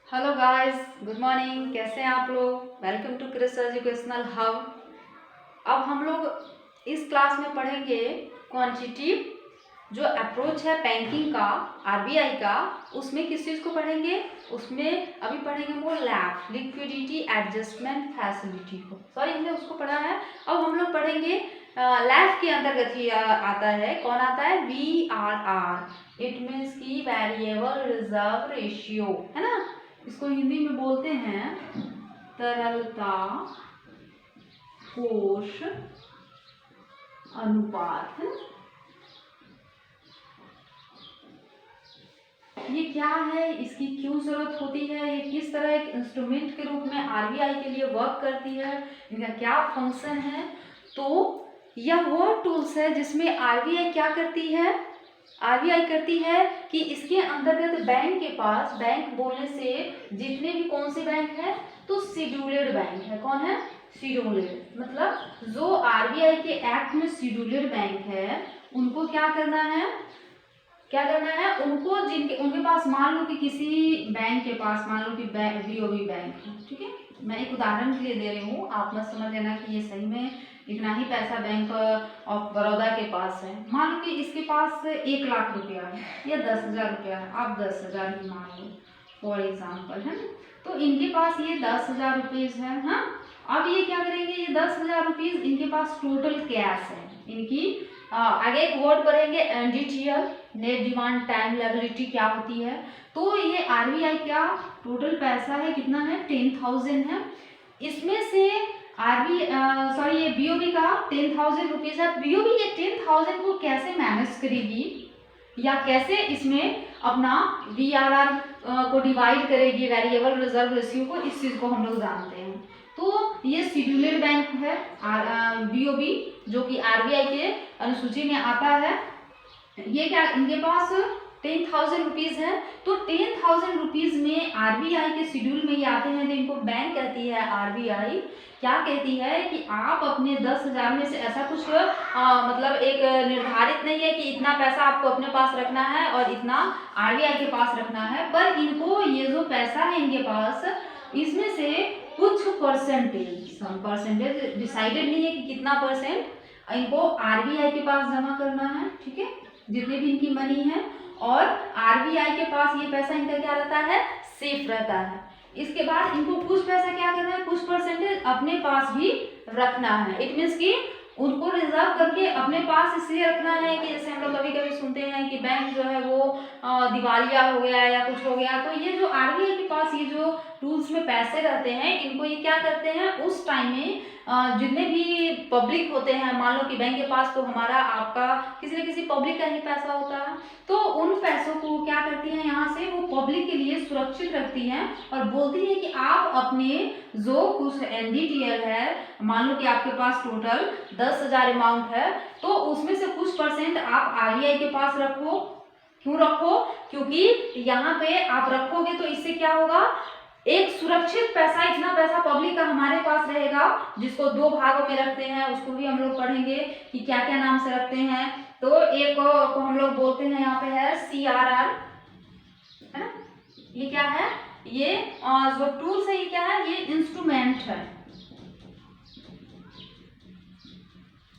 Hello guys, good morning. कैसे हैं आप लोग? Welcome to Kris educational hub. अब हम लोग इस क्लास में पढ़ेंगे क्वांटिटेटिव जो अप्रोच है बैंकिंग का, आरबीआई का। उसमें किस चीज़ को पढ़ेंगे? उसमें अभी पढ़ेंगे वो लैफ, लिक्विडिटी एडजस्टमेंट फैसिलिटी को। सॉरी, हमने उसको पढ़ा है। अब हम लोग पढ़ेंगे लैफ के अंतर्गत ही आता है। कौन आता है? VRR। इट मीन्स की वेरिएबल रिजर्व रेशियो, है ना। इसको हिंदी में बोलते हैं तरलता कोष अनुपात, है ना। ये क्या है, इसकी क्यों जरूरत होती है, ये किस तरह एक इंस्ट्रूमेंट के रूप में आरबीआई के लिए वर्क करती है, इनका क्या फंक्शन है। तो यह वो टूल्स है जिसमें आरबीआई क्या करती है, आरबीआई करती है कि इसके अंतर्गत बैंक के पास, बैंक बोलने से जितने भी कौन से बैंक है, तो शेड्यूल्ड बैंक है। कौन है? शेड्यूल्ड। मतलब जो आरबीआई के एक्ट में शेड्यूल्ड बैंक है उनको क्या करना है, उनको जिनके उनके पास, मान लो कि किसी बैंक के पास, मान लो कि बीओबी बैंक है, ठीक है। मैं एक उदाहरण के लिए दे रही हूँ, आप मत समझ लेना कि ये सही में इतना ही पैसा बैंक ऑफ बड़ौदा के पास है। मान लो कि इसके पास 1 लाख रुपया है या 10,000 रुपया है, आप 10,000 ही मान लो फॉर एग्जाम्पल, है ना। तो इनके पास ये 10,000 रुपीज है। हाँ, अब ये क्या करेंगे, ये 10,000 रुपीज इनके पास टोटल कैश है इनकी। आगे एक वर्ड पढ़ेंगे NDTL, net demand time liability क्या होती है। तो ये आरबीआई का टोटल पैसा है, कितना है? 10,000 है। इसमें से ये बीओबी का 10,000 रुपीज है। बीओबी ये 10,000 को कैसे मैनेज करेगी या कैसे इसमें अपना VRR को डिवाइड करेगी, वेरिएबल रिजर्व रेशियो को, इस चीज को हम लोग जानते हैं। तो ये शेड्यूल्ड बैंक है बीओबी, जो कि आरबीआई के अनुसूची में आता है। ये क्या, इनके पास 10,000 रुपीज है। तो 10,000 रुपीज में आरबीआई के शेड्यूल में ये आते हैं, तो इनको बैंक कहती है, आरबीआई क्या कहती है कि आप अपने 10,000 में से ऐसा कुछ मतलब एक निर्धारित नहीं है कि इतना पैसा आपको अपने पास रखना है और इतना आरबीआई के पास रखना है, पर इनको ये जो पैसा है इनके पास, इसमें से कुछ परसेंटेज डिसाइडेड नहीं है कि कितना परसेंट इनको आरबीआई के पास जमा करना है, ठीक है, जितने भी इनकी मनी है। और आरबीआई के पास ये पैसा इनका क्या रहता है? सेफ रहता है। इसके बाद इनको कुछ पैसा क्या करना है, कुछ परसेंटेज अपने पास भी रखना है। इट मीन्स कि उनको रिजर्व करके अपने पास इसलिए रखना है कि जैसे हम लोग कभी कभी सुनते हैं कि बैंक जो है वो दिवालिया हो गया या कुछ हो गया, तो ये जो आरबीआई के पास ये जो टूल्स में पैसे रहते हैं, इनको ये क्या करते हैं, उस टाइम में जितने भी पब्लिक होते हैं, मान लो कि बैंक के पास तो हमारा, आपका, किसी न किसी पब्लिक का ही पैसा होता है, तो उन पैसों को क्या करती हैं, यहाँ से वो पब्लिक के लिए सुरक्षित रखती हैं और बोलती है कि आप अपने जो कुछ NDTL है, मान लो कि आपके पास टोटल 10,000 अमाउंट है, तो उसमें से कुछ परसेंट आप आरबीआई के पास रखो। क्यों रखो? क्योंकि यहाँ पे आप रखोगे तो इससे क्या होगा, एक सुरक्षित पैसा, इतना पैसा पब्लिक का हमारे पास रहेगा, जिसको 2 भागों में रखते हैं, उसको भी हम लोग पढ़ेंगे कि क्या क्या नाम से रखते हैं। तो एक को हम लोग बोलते हैं, यहाँ पे है CRR, है ना। ये क्या है, ये जो टूल्स है, ये क्या है, ये इंस्ट्रूमेंट है,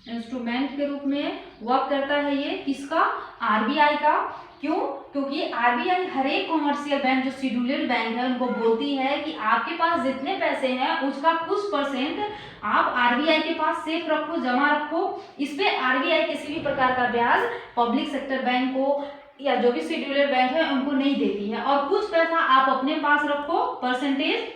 इंस्ट्रूमेंट के रूप में वर्क करता है। ये किसका? आरबीआई का। क्यों? क्योंकि आरबीआई हर एक कॉमर्शियल बैंक जो शेड्यूल्ड बैंक है उनको बोलती है कि आपके पास जितने पैसे हैं उसका कुछ परसेंट आप आरबीआई के पास सेफ रखो, जमा रखो। इस पे आरबीआई किसी भी प्रकार का ब्याज पब्लिक सेक्टर बैंक को या जो भी शेड्यूल्ड बैंक है उनको नहीं देती है। और कुछ पैसा आप अपने पास रखो, परसेंटेज।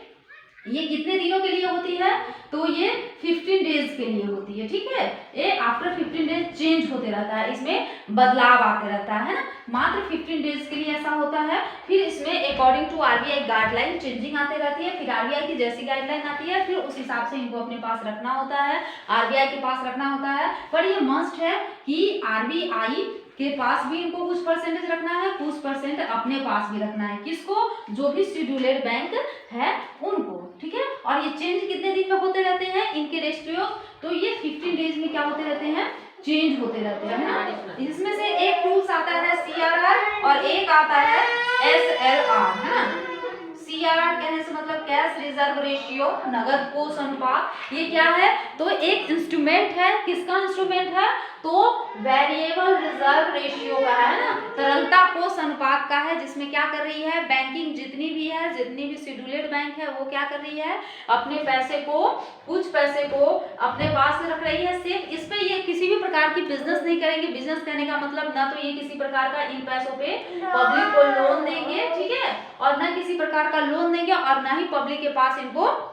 ये कितने दिनों के लिए होती है? तो ये 15 डेज के लिए होती है, ठीक है। ये आफ्टर 15 डेज चेंज होते रहता है, इसमें बदलाव आते रहता है ना। मात्र 15 डेज के लिए ऐसा होता है। फिर इसमें according to RBI guideline changing आते रहती है। फिर आरबीआई की जैसी गाइडलाइन आती है, फिर उस हिसाब से इनको अपने पास रखना होता है, आरबीआई के पास रखना होता है। पर ये मस्ट है कि आरबीआई के पास भी इनको कुछ परसेंटेज रखना है, कुछ परसेंट अपने पास भी रखना है। किसको? जो भी शेड्यूल्ड बैंक है उनको, ठीक है। और ये चेंज कितने दिन में होते रहते हैं इनके रेशियो? तो ये 15 डेज में क्या होते रहते हैं, चेंज होते रहते हैं, है ना। इसमें से एक टूल्स आता है CRR और एक आता है SLR, है ना। CRR RRR मतलब कैश रिजर्व रेशियो, नगद कोष अनुपात। ये क्या है? तो एक इंस्ट्रूमेंट है। किसका इंस्ट्रूमेंट है? तो वेरिएबल रिजर्व रेशियो का है ना, तरलता कोष अनुपात का है, जिसमें क्या कर रही है बैंकिंग जितनी भी है, जितनी भी शेड्यूल्ड बैंक है, वो क्या कर रही है अपने पैसे को, कुछ पैसे को अपने पास रख रही है सिर्फ। इस पे ये किसी भी प्रकार की बिजनेस नहीं करेंगे। बिजनेस करने का मतलब ना तो ये किसी प्रकार का इन पैसों पे पब्लिक को लोन देंगे, ठीक है, और ना किसी प्रकार का लोन देंगे, और ना ही पब्लिक के पास इनको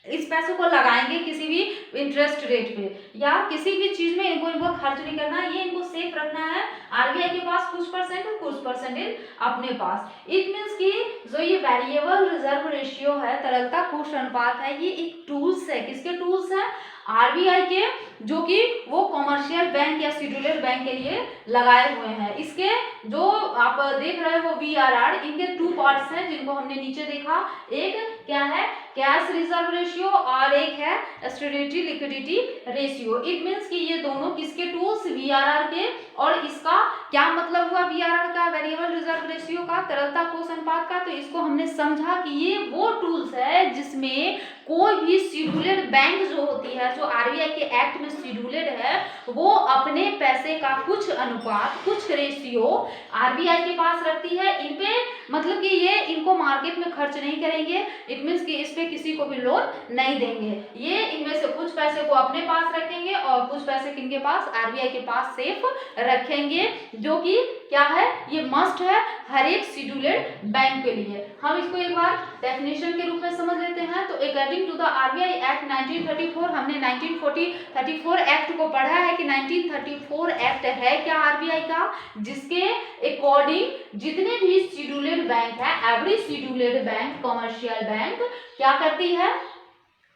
इस पैसों को लगाएंगे किसी भी इंटरेस्ट रेट पे, या किसी भी चीज में इनको खर्च नहीं करना। ये इनको सेफ रखना है आरबीआई के पास कुछ परसेंट और कुछ परसेंटेज अपने पास। इट मीन्स कि जो ये वेरिएबल रिजर्व रेशियो है, तरलता कोष अनुपात है, ये एक टूल्स है। किसके टूल्स है? आरबीआई के, जो कि वो कॉमर्शियल बैंक या शेड्यूल्ड बैंक के लिए लगाए हुए हैं। इसके जो आप देख रहे हो वीआरआर, इनके 2 पार्ट्स हैं जिनको हमने नीचे देखा। एक क्या है? कैश रिजर्व रेशियो, और एक है stability liquidity ratio. It means कि ये दोनों किसके टूल्स? वीआरआर के। और इसका क्या मतलब हुआ वीआरआर का, वेरिएबल रिजर्व रेशियो का, तरलता कोष अनुपात का? तो इसको हमने समझा कि ये वो टूल्स है जिसमें कोई भी शेड्यूल्ड बैंक जो होती है, जो आरबीआई के एक्ट में शेड्यूल्ड है, वो अपने पैसे का कुछ अनुपात, कुछ रेशियो आरबीआई के पास रखती है। इन पे मतलब कि ये इनको मार्केट में खर्च नहीं करेंगे। इट मीन्स कि इस पे किसी को भी लोन नहीं देंगे। ये इनमें से कुछ पैसे को अपने पास रखेंगे और कुछ पैसे किनके पास? आरबीआई के पास सेफ रखेंगे, जो कि क्या है? ये मस्ट है हर एक शेड्यूल्ड बैंक के लिए। हम इसको एक बार डेफिनेशन के रूप में समझ लेते हैं। तो according to the RBI act 1934, हमने 1934 एक्ट को पढ़ा है कि 1934 एक्ट है क्या आरबीआई का, जिसके अकॉर्डिंग जितने भी शेड्यूल्ड बैंक है, every scheduled bank, commercial bank क्या करती है?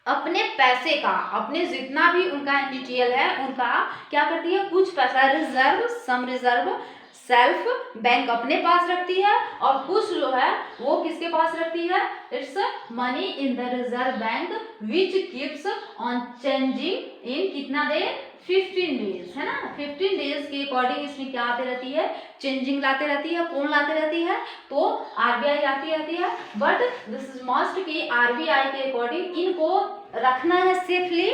अपने पैसे का, अपने जितना भी उनका एनडीटीएल है उनका क्या करती है? कुछ पैसा रिजर्व, सम रिजर्व, सेल्फ बैंक अपने पास रखती है, और कुछ जो है वो किसके पास रखती है? It's money in the reserve bank which keeps on changing in कितना देर? 15 डेज, है ना। 15 डेज के अकॉर्डिंग इसमें क्या आते रहती है? चेंजिंग लाते रहती है। कौन लाते रहती है? तो आरबीआई लाती रहती है। बट दिस इज मस्ट कि आरबीआई के अकॉर्डिंग इनको रखना है सेफली।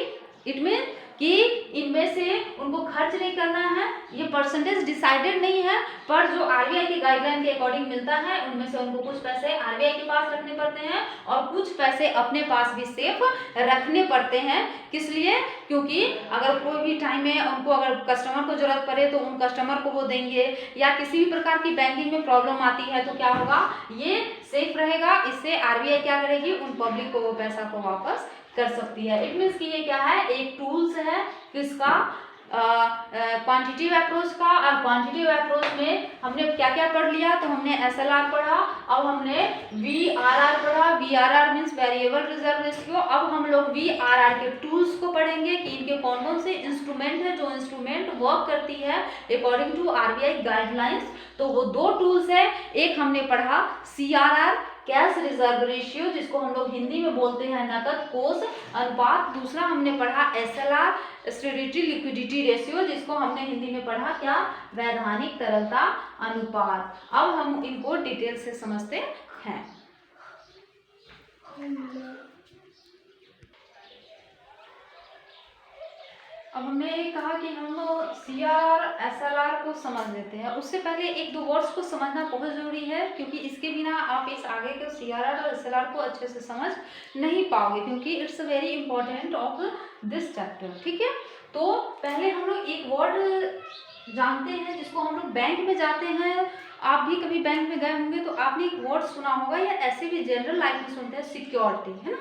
इट मीन कि इनमें से उनको खर्च नहीं करना है। ये परसेंटेज डिसाइडेड नहीं है, पर जो आरबीआई की गाइडलाइन के अकॉर्डिंग मिलता है, उनमें से उनको कुछ पैसे आरबीआई के पास रखने पड़ते हैं और कुछ पैसे अपने पास भी सेफ रखने पड़ते हैं। किस लिए? क्योंकि अगर कोई भी टाइम में उनको अगर कस्टमर को जरूरत पड़े तो उन कस्टमर को वो देंगे, या किसी भी प्रकार की बैंकिंग में प्रॉब्लम आती है तो क्या होगा? ये सेफ रहेगा। इससे आरबीआई क्या करेगी? उन पब्लिक को वो पैसा को वापस कर सकती है। इट मीन्स कि ये क्या है? एक टूल्स है किसका? क्वांटिटेटिव अप्रोच का। और क्वांटिटेटिव अप्रोच में हमने क्या क्या पढ़ लिया? तो हमने एसएलआर पढ़ा, अब हमने वीआरआर पढ़ा। VRR means variable reserve ratio. अब हम लोग वीआरआर के टूल्स को पढ़ेंगे कि इनके कौन कौन से इंस्ट्रूमेंट है, जो इंस्ट्रूमेंट वर्क करती है अकॉर्डिंग टू आरबीआई गाइडलाइंस। तो वो 2 टूल्स है। एक हमने पढ़ा सीआरआर, कैश रिजर्व रेशियो, जिसको हम लोग हिंदी में बोलते हैं नकद कोष अनुपात। दूसरा हमने पढ़ा एसएलआर, स्टेबिलिटी लिक्विडिटी रेशियो, जिसको हमने हिंदी में पढ़ा क्या? वैधानिक तरलता अनुपात। अब हम इनको डिटेल से समझते हैं। अब हमने कहा कि हम सीआर एसएलआर को समझ लेते हैं। उससे पहले 1-2 वर्ड्स को समझना बहुत जरूरी है, क्योंकि इसके बिना आप इस आगे के सीआरआर और एसएलआर को अच्छे से समझ नहीं पाओगे, क्योंकि it's very important of this chapter. ठीक है, तो पहले हम लोग एक वर्ड जानते हैं जिसको हम लोग बैंक में जाते हैं। आप भी कभी बैंक में गए होंगे तो आपने एक वर्ड सुना होगा, या ऐसे भी जनरल लाइफ में सुनते हैं, सिक्योरिटी, है ना।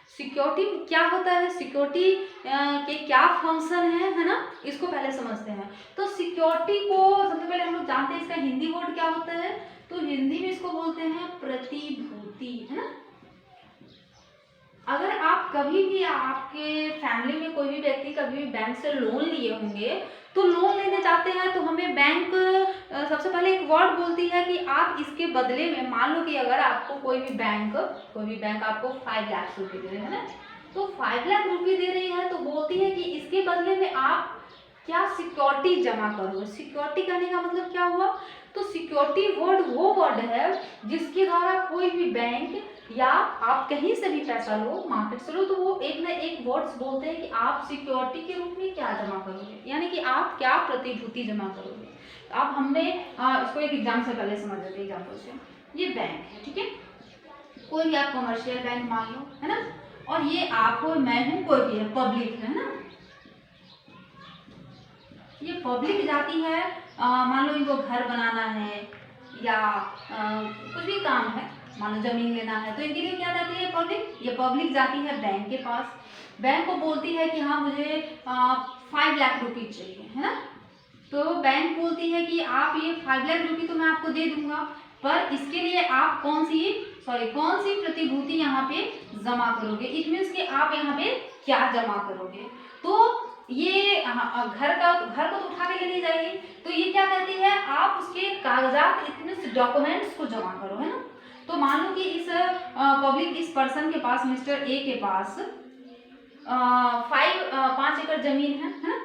सिक्योरिटी क्या होता है? सिक्योरिटी के क्या फंक्शन है ना, इसको पहले समझते हैं। तो सिक्योरिटी को सबसे पहले हम लोग जानते हैं इसका हिंदी वर्ड क्या होता है। तो हिंदी में इसको बोलते हैं प्रतिभूति, है ना। अगर आप कभी भी, आपके फैमिली में कोई भी व्यक्ति कभी भी बैंक से लोन लिए होंगे, तो लोन लेने जाते हैं तो हमें बैंक सबसे पहले एक वर्ड बोलती है कि आप इसके बदले में, मान लो कि अगर आपको कोई भी बैंक आपको 5 लाख रुपए दे रहे हैं ना, तो 5 लाख रुपए दे रही है तो बोलती है कि इसके बदले में आप क्या सिक्योरिटी जमा करो। सिक्योरिटी करने का मतलब क्या हुआ? तो सिक्योरिटी वर्ड वो वर्ड है जिसके द्वारा कोई भी बैंक या आप कहीं से भी पैसा लो, मार्केट से लो, तो वो एक ना एक वर्ड्स बोलते हैं कि आप सिक्योरिटी के रूप में क्या जमा करोगे, यानी कि आप क्या प्रतिभूति जमा करोगे। तो अब हमने इसको एक एग्जाम से पहले समझ लेते हैं। एग्जाम्पल से, ये बैंक है, ठीक है, कोई भी आप कमर्शियल बैंक मान लो, है ना, और ये आप हो, मैं हूँ, कोई भी है, पब्लिक है ना, ये पब्लिक जाती है, मान लो इनको घर बनाना है या कुछ भी काम है, मान लो जमीन लेना है, तो इनके लिए क्या जाती है, पब्लिक, ये पब्लिक जाती है बैंक के पास, बैंक को बोलती है कि हाँ मुझे 5 लाख रुपीज चाहिए, है ना, तो बैंक बोलती है कि आप ये 5 लाख रुपये तो मैं आपको दे दूंगा, पर इसके लिए आप कौन सी प्रतिभूति यहाँ पे जमा करोगे। इट मीन्स कि आप यहाँ पे क्या जमा करोगे। तो ये घर को तो उठा के ले नहीं जाएगी, तो ये क्या कहती है, आप उसके कागजात, इट मीन्स डॉक्यूमेंट्स को जमा करो, है ना। तो मान लो कि इस पर्सन के पास, मिस्टर ए के पास 5 एकड़ जमीन है ना,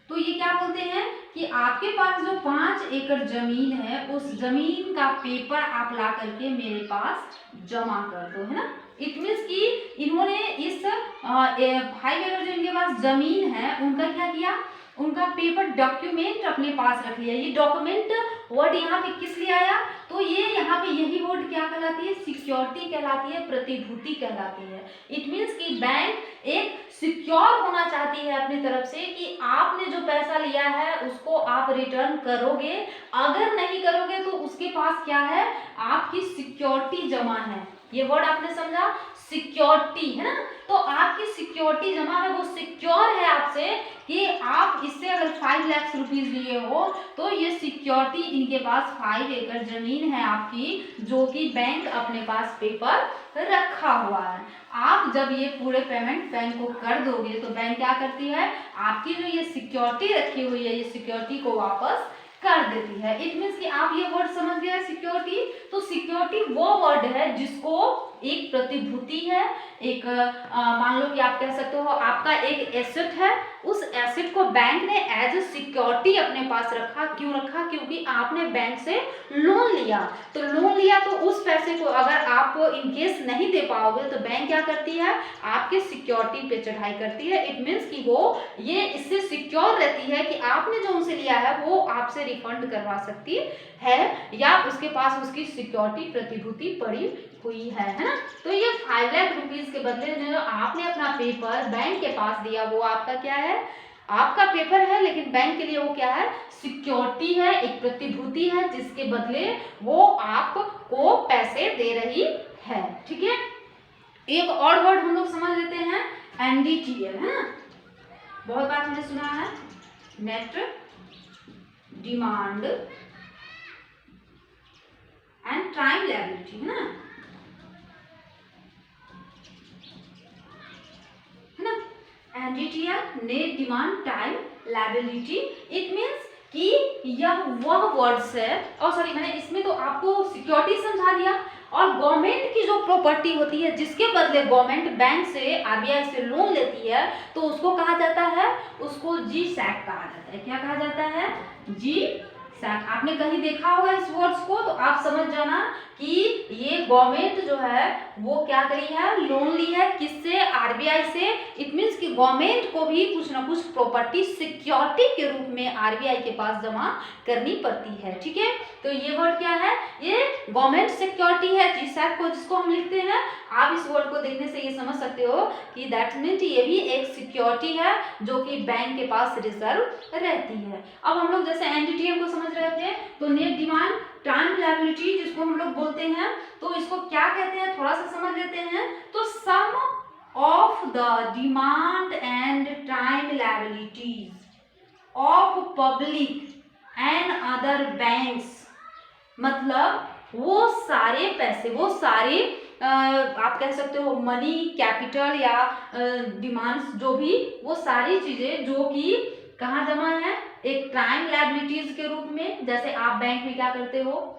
तो ये क्या बोलते हैं कि आपके पास जो 5 एकड़ जमीन है, उस जमीन का पेपर आप ला करके मेरे पास जमा कर दो, है ना। इट मीन्स कि इन्होंने इस 5 एकड़ जो इनके पास जमीन है, उनका क्या किया, उनका पेपर डॉक्यूमेंट अपने पास रख लिया। ये डॉक्यूमेंट वर्ड यहाँ पे किस लिए आया, तो ये यहाँ पे यही वर्ड क्या कहलाती है, सिक्योरिटी कहलाती है, प्रतिभूति कहलाती है। इट मीन्स कि बैंक एक सिक्योर होना चाहती है अपनी तरफ से कि आपने जो पैसा लिया है उसको आप रिटर्न करोगे, अगर नहीं करोगे तो उसके पास क्या है, आपकी सिक्योरिटी जमा है। ये वर्ड आपने समझा, सिक्योरिटी, है ना, तो आपकी सिक्योरिटी जमा है, वो सिक्योर है आपसे कि आप इससे अगर 5 लाख रुपीज लिए हो, तो ये सिक्योरिटी, इनके पास 5 एकड़ जमीन है आपकी, जो कि बैंक अपने पास पेपर रखा हुआ है। आप जब ये पूरे पेमेंट बैंक को कर दोगे, तो बैंक क्या करती है, आपकी जो ये सिक्योरिटी रखी हुई है, ये सिक्योरिटी को वापस कर देती है। इट मीन्स कि आप ये वर्ड समझ गए, सिक्योरिटी। तो सिक्योरिटी वो वर्ड है जिसको एक प्रतिभूति है, एक मान लो कि आप कह सकते हो आपका एक एसेट है, उस एसेट को बैंक ने एज ए सिक्योरिटी अपने पास रखा। क्यों रखा, क्योंकि आपने बैंक से लोन लिया, तो लोन लिया तो उस पैसे को अगर आप इनकेस नहीं दे पाओगे, तो बैंक क्या करती है, आपके सिक्योरिटी पे चढ़ाई करती है। इट मीन्स कि वो ये इससे सिक्योर रहती है कि आपने जो उनसे लिया है वो आपसे रिफंड करवा सकती है, या उसके पास उसकी सिक्योरिटी प्रतिभूति पड़ी हुई है ना। तो ये 5 लाख रुपीज के बदले जो आपने अपना पेपर बैंक के पास दिया, वो आपका क्या है, आपका पेपर है, लेकिन बैंक के लिए वो क्या है, सिक्योरिटी है, एक प्रतिभूति है, जिसके बदले वो आपको पैसे दे रही है। ठीक है, एक और वर्ड हम लोग समझ लेते हैं, NDTL, है ना, बहुत बार हमने सुना है, net demand and time liability, है ना, NDTL, net demand time liability. It means कि यह वह वर्ड्स है, और सॉरी मैंने इसमें तो आपको सिक्योरिटी समझा दिया, और गवर्नमेंट की जो प्रॉपर्टी होती है, जिसके बदले गवर्नमेंट बैंक से, RBI से लोन लेती है, तो उसको कहा जाता है, उसको GSAC कहा जाता है। क्या कहा जाता है, GSAC। आपने कहीं देखा होगा इस वर्ड्स को, तो आप समझ जाना कि ये गवर्नमेंट जो है वो क्या करी है, लोन ली है, किससे, RBI से। इट मीन्स कि गवर्नमेंट को भी कुछ ना कुछ प्रॉपर्टी सिक्योरिटी के रूप में RBI के पास जमा करनी पड़ती है। ठीक है, तो ये वर्ड क्या है, ये गवर्नमेंट सिक्योरिटी है, GSAC को, जिसको हम लिखते हैं। आप इस वर्ड को देखने से ये समझ सकते हो कि दैट मीन्स ये भी एक सिक्योरिटी है जो कि बैंक के पास रिजर्व रहती है। अब हम लोग जैसे NDTL को समझ रहे थे, तो नेट डिमांड टाइम लायबिलिटी जिसको हम लोग बोलते हैं, तो इसको क्या कहते हैं, थोड़ा सा समझ लेते हैं। तो sum of the demand and time liabilities of public and other banks, मतलब वो सारे पैसे, वो सारे आप कह सकते हो मनी, कैपिटल या डिमांड्स, जो भी वो सारी चीजें जो कि कहाँ जमा है, एक टाइम लायबिलिटीज के रूप में। जैसे आप बैंक में क्या करते हो,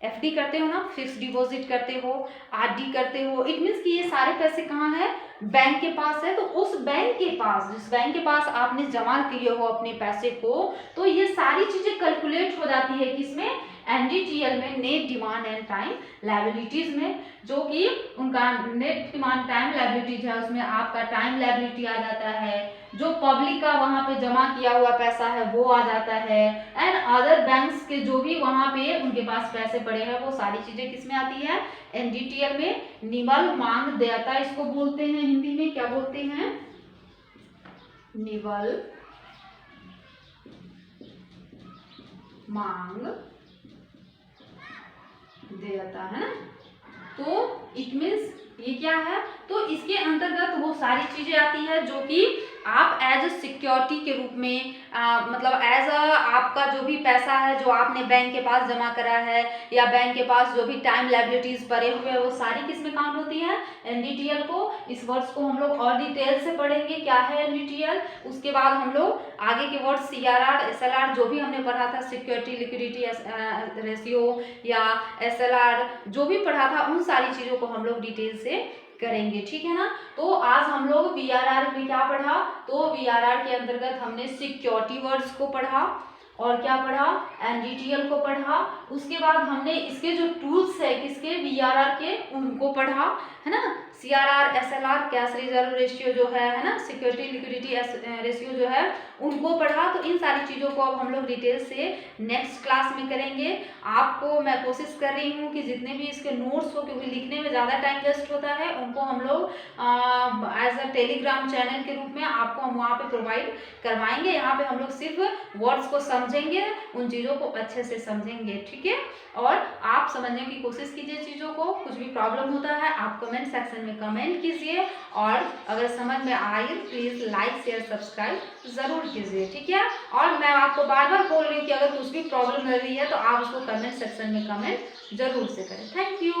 FD करते हो ना, फिक्स डिपॉजिट करते हो, RD करते हो। इट मीन्स कि ये सारे पैसे कहाँ है, बैंक के पास है। तो उस बैंक के पास, जिस बैंक के पास आपने जमा किए हो अपने पैसे को, तो ये सारी चीजें कैलकुलेट हो जाती है किसमें, एनडीटीएल में net demand and time liabilities में, जो कि उनका नेट डिमांड टाइम लायबिलिटीज है, उसमें आपका टाइम लायबिलिटी आ जाता है, जो पब्लिक का वहां पे जमा किया हुआ पैसा है वो आ जाता है, एंड अदर बैंक्स के जो भी वहां पे उनके पास पैसे पड़े हैं वो सारी चीजें किसमें आती है, एनडीटीएल में। निवल मांग देयता इसको बोलते हैं, हिंदी में क्या बोलते हैं, निवल मांग देयता, है ना। तो इट मीन्स ये क्या है, तो इसके अंतर्गत वो सारी चीजें आती है जो कि आप एज अ सिक्योरिटी के रूप में मतलब एज अ आपका जो भी पैसा है जो आपने बैंक के पास जमा करा है या बैंक के पास जो भी टाइम लायबिलिटीज पड़े हुए हैं वो सारी किस में काउंट होती है, एनडीटीएल को। इस वर्ड्स को हम लोग और डिटेल से पढ़ेंगे क्या है एनडीटीएल। उसके बाद हम लोग आगे के वर्ड सीआरआर, एसएलआर जो भी हमने पढ़ा था, सिक्योरिटी लिक्विडिटी रेशियो या एसएलआर जो भी पढ़ा था, उन सारी चीजों को हम लोग डिटेल से करेंगे, ठीक है ना। तो आज हम लोग वीआरआर में क्या पढ़ा, तो वीआरआर के अंतर्गत हमने सिक्योरिटी वर्ड्स को पढ़ा और क्या पढ़ा, एनडीटीएल को पढ़ा। उसके बाद हमने इसके जो टूल्स है किसके, वीआरआर के, उनको पढ़ा, है ना। CRR, SLR, cash reserve ratio जो है ना, सिक्योरिटी लिक्विडिटी रेशियो जो है, उनको पढ़ा। तो इन सारी चीज़ों को अब हम लोग डिटेल से नेक्स्ट क्लास में करेंगे। आपको मैं कोशिश कर रही हूँ कि जितने भी इसके नोट्स हो, क्योंकि लिखने में ज़्यादा टाइम वेस्ट होता है, उनको हम लोग एज अ टेलीग्राम चैनल के रूप में आपको हम वहाँ पे प्रोवाइड करवाएंगे। यहाँ पे हम लोग सिर्फ वर्ड्स को समझेंगे, उन चीज़ों को अच्छे से समझेंगे, ठीक है। और आप समझने की कोशिश कीजिए चीज़ों को। कुछ भी प्रॉब्लम होता है आप कमेंट सेक्शन में कमेंट कीजिए, और अगर समझ में आए प्लीज़ लाइक शेयर सब्सक्राइब ज़रूर कीजिए, ठीक है। और मैं आपको बार बार बोल रही हूँ कि अगर कुछ भी प्रॉब्लम रह रही है तो आप उसको कमेंट सेक्शन में कमेंट जरूर से करें। Thank you.